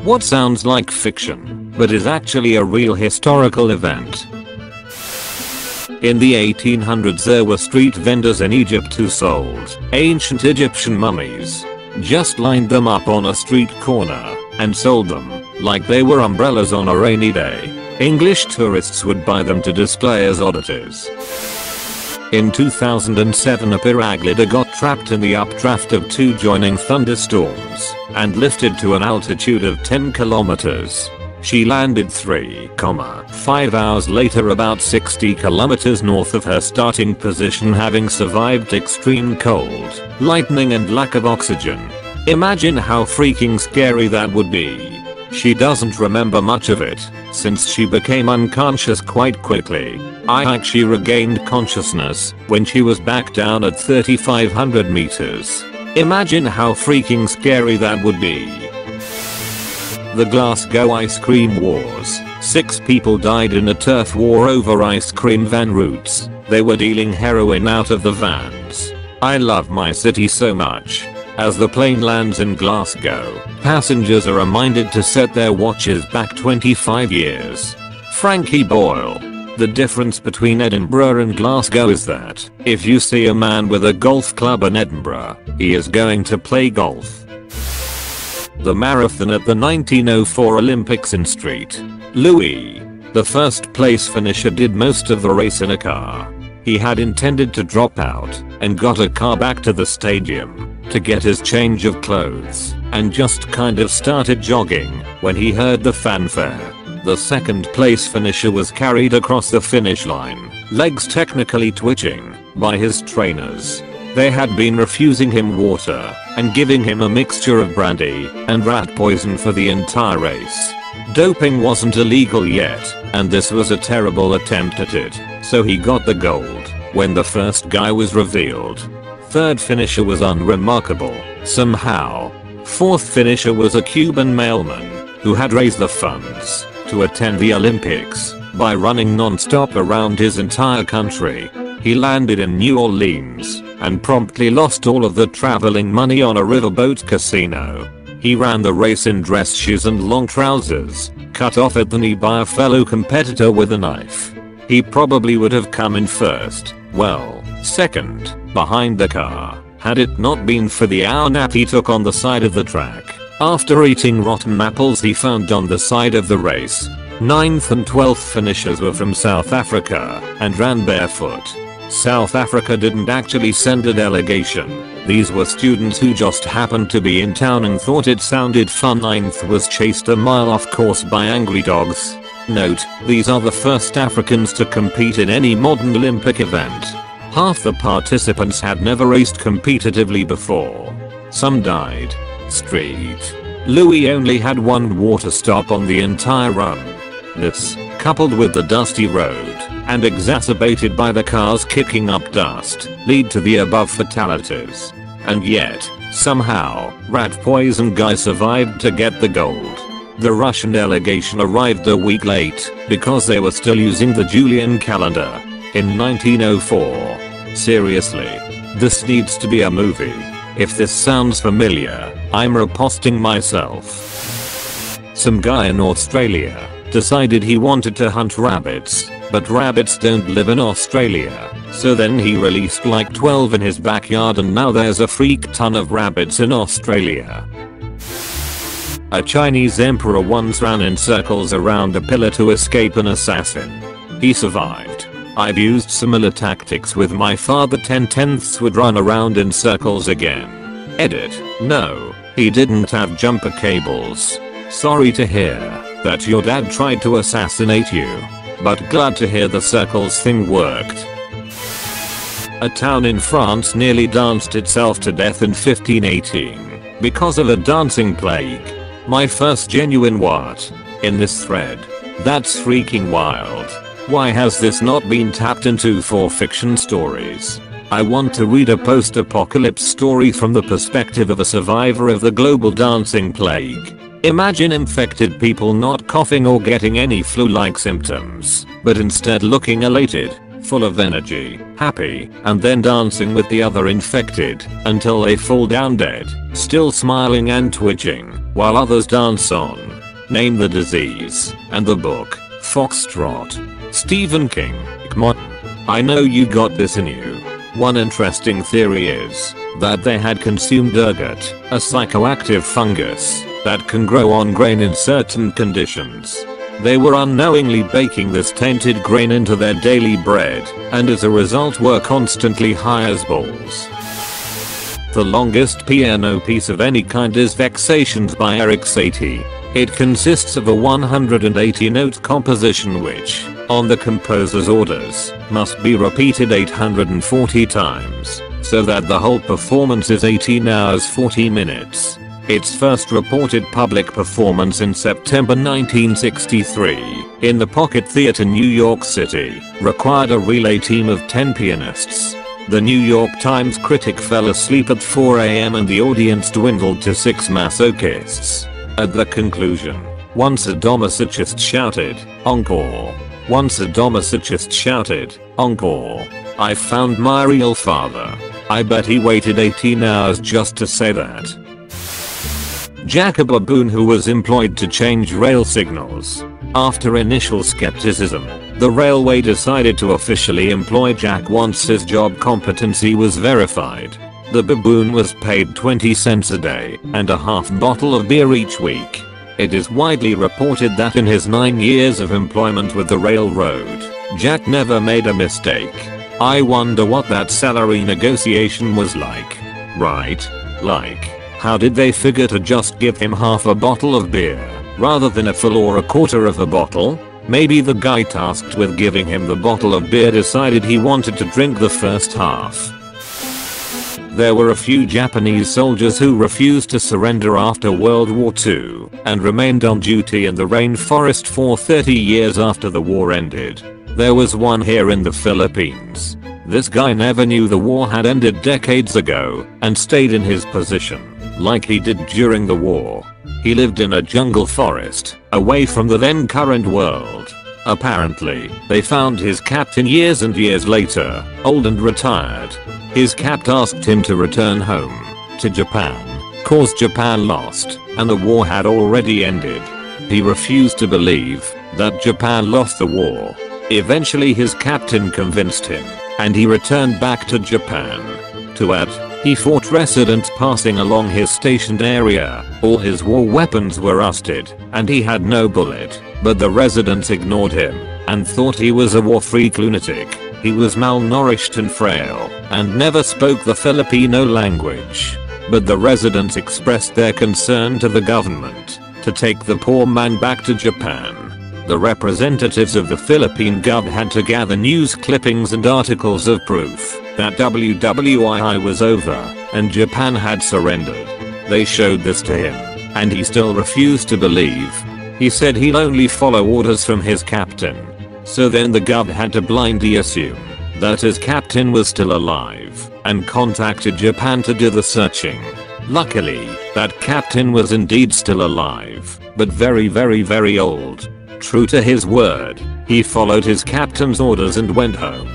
What sounds like fiction, but is actually a real historical event. In the 1800s there were street vendors in Egypt who sold ancient Egyptian mummies. Just lined them up on a street corner and sold them like they were umbrellas on a rainy day. English tourists would buy them to display as oddities. In 2007 a paraglider got trapped in the updraft of 2 joining thunderstorms and lifted to an altitude of 10 kilometers. She landed 3.5 hours later about 60 kilometers north of her starting position, having survived extreme cold, lightning and lack of oxygen. Imagine how freaking scary that would be. She doesn't remember much of it, since she became unconscious quite quickly. She regained consciousness when she was back down at 3,500 meters. Imagine how freaking scary that would be. The Glasgow Ice Cream Wars. 6 people died in a turf war over ice cream van routes. They were dealing heroin out of the vans. I love my city so much. As the plane lands in Glasgow, passengers are reminded to set their watches back 25 years. Frankie Boyle. The difference between Edinburgh and Glasgow is that if you see a man with a golf club in Edinburgh, he is going to play golf. The marathon at the 1904 Olympics in St. Louis. The first place finisher did most of the race in a car. He had intended to drop out and got a car back to the stadium to get his change of clothes and just kind of started jogging when he heard the fanfare. The second place finisher was carried across the finish line, legs technically twitching, by his trainers. They had been refusing him water and giving him a mixture of brandy and rat poison for the entire race. Doping wasn't illegal yet, and this was a terrible attempt at it, so he got the gold when the first guy was revealed. Third finisher was unremarkable, somehow. Fourth finisher was a Cuban mailman who had raised the funds to attend the Olympics by running non-stop around his entire country. He landed in New Orleans and promptly lost all of the traveling money on a riverboat casino. He ran the race in dress shoes and long trousers, cut off at the knee by a fellow competitor with a knife. He probably would have come in first, well, second, behind the car, had it not been for the hour nap he took on the side of the track after eating rotten apples he found on the side of the race. 9th and 12th finishers were from South Africa and ran barefoot. South Africa didn't actually send a delegation. These were students who just happened to be in town and thought it sounded fun. 9th was chased a mile off course by angry dogs. Note, these are the first Africans to compete in any modern Olympic event. Half the participants had never raced competitively before. Some died. St. Louis only had one water stop on the entire run. This, coupled with the dusty road and exacerbated by the cars kicking up dust, lead to the above fatalities. And yet, somehow, rat poison guy survived to get the gold. The Russian delegation arrived a week late because they were still using the Julian calendar in 1904. Seriously, this needs to be a movie. If this sounds familiar, I'm reposting myself. Some guy in Australia decided he wanted to hunt rabbits, but rabbits don't live in Australia. So then he released like 12 in his backyard and now there's a freak ton of rabbits in Australia. A Chinese emperor once ran in circles around a pillar to escape an assassin. He survived. I've used similar tactics with my father. 10/10ths would run around in circles again. Edit. No, he didn't have jumper cables. Sorry to hear that your dad tried to assassinate you, but glad to hear the circles thing worked. A town in France nearly danced itself to death in 1518 because of a dancing plague. My first genuine what? In this thread. That's freaking wild. Why has this not been tapped into for fiction stories? I want to read a post-apocalypse story from the perspective of a survivor of the global dancing plague. Imagine infected people not coughing or getting any flu-like symptoms, but instead looking elated, full of energy, happy, and then dancing with the other infected until they fall down dead, still smiling and twitching. while others dance on. Name the disease, and the book, Foxtrot. Stephen King. Come on. I know you got this in you. One interesting theory is that they had consumed ergot, a psychoactive fungus that can grow on grain in certain conditions. They were unknowingly baking this tainted grain into their daily bread, and as a result were constantly high as balls. The longest piano piece of any kind is Vexations by Eric Satie. It consists of a 180-note composition which, on the composer's orders, must be repeated 840 times, so that the whole performance is 18 hours 40 minutes. Its first reported public performance in September 1963, in the Pocket Theatre, New York City, required a relay team of 10 pianists. The New York Times critic fell asleep at 4 a.m. and the audience dwindled to 6 masochists. At the conclusion, one sadomasochist shouted, "Encore!" One sadomasochist shouted, "Encore! I found my real father." I bet he waited 18 hours just to say that. Jack, a baboon who was employed to change rail signals. After initial skepticism, the railway decided to officially employ Jack once his job competency was verified. The baboon was paid 20 cents a day and a half bottle of beer each week. It is widely reported that in his 9 years of employment with the railroad, Jack never made a mistake. I wonder what that salary negotiation was like. Right? Like, how did they figure to just give him half a bottle of beer, rather than a full or a quarter of a bottle? Maybe the guy tasked with giving him the bottle of beer decided he wanted to drink the first half. There were a few Japanese soldiers who refused to surrender after World War II and remained on duty in the rainforest for 30 years after the war ended. There was one here in the Philippines. This guy never knew the war had ended decades ago and stayed in his position, like he did during the war. He lived in a jungle forest, away from the then current world. Apparently, they found his captain years and years later, old and retired. His captain asked him to return home to Japan, cause Japan lost, and the war had already ended. He refused to believe that Japan lost the war. Eventually his captain convinced him, and he returned back to Japan. To add, he fought residents passing along his stationed area. All his war weapons were rusted, and he had no bullet, but the residents ignored him and thought he was a war freak lunatic. He was malnourished and frail, and never spoke the Filipino language. But the residents expressed their concern to the government to take the poor man back to Japan. The representatives of the Philippine government had to gather news clippings and articles of proof that WWII was over and Japan had surrendered. They showed this to him, and he still refused to believe. He said he'll only follow orders from his captain. So then the gov had to blindly assume that his captain was still alive and contacted Japan to do the searching. Luckily, that captain was indeed still alive, but very old. True to his word, he followed his captain's orders and went home.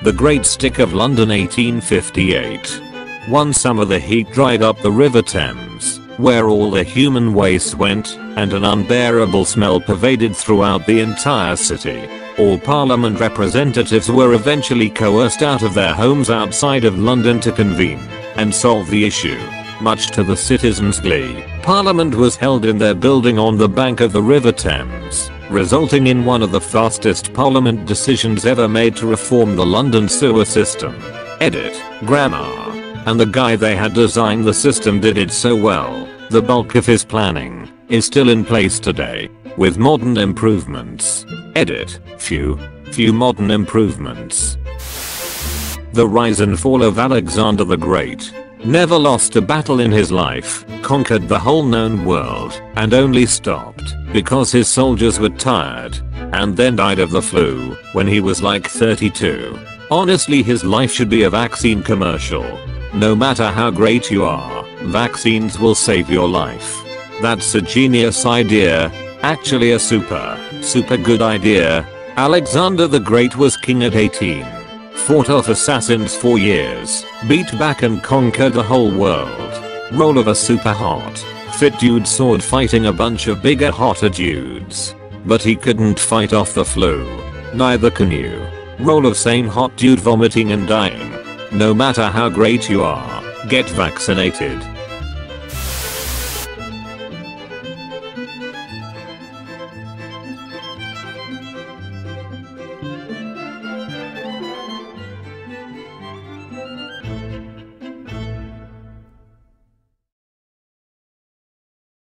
The Great Stick of London, 1858. One summer the heat dried up the River Thames, where all the human waste went, and an unbearable smell pervaded throughout the entire city. All Parliament representatives were eventually coerced out of their homes outside of London to convene and solve the issue. Much to the citizens' glee, Parliament was held in their building on the bank of the River Thames, resulting in one of the fastest Parliament decisions ever made to reform the London sewer system. Edit, grammar. And the guy they had designed the system did it so well, the bulk of his planning is still in place today, with modern improvements. Edit, few modern improvements. The rise and fall of Alexander the Great. Never lost a battle in his life, conquered the whole known world, and only stopped because his soldiers were tired, and then died of the flu when he was like 32. Honestly, his life should be a vaccine commercial. No matter how great you are, vaccines will save your life. That's a genius idea. Actually a super good idea. Alexander the Great was king at 18. Fought off assassins for years, beat back and conquered the whole world. Role of a super hot, fit dude sword fighting a bunch of bigger hotter dudes. But he couldn't fight off the flu. Neither can you. Roll of same hot dude vomiting and dying. No matter how great you are, get vaccinated.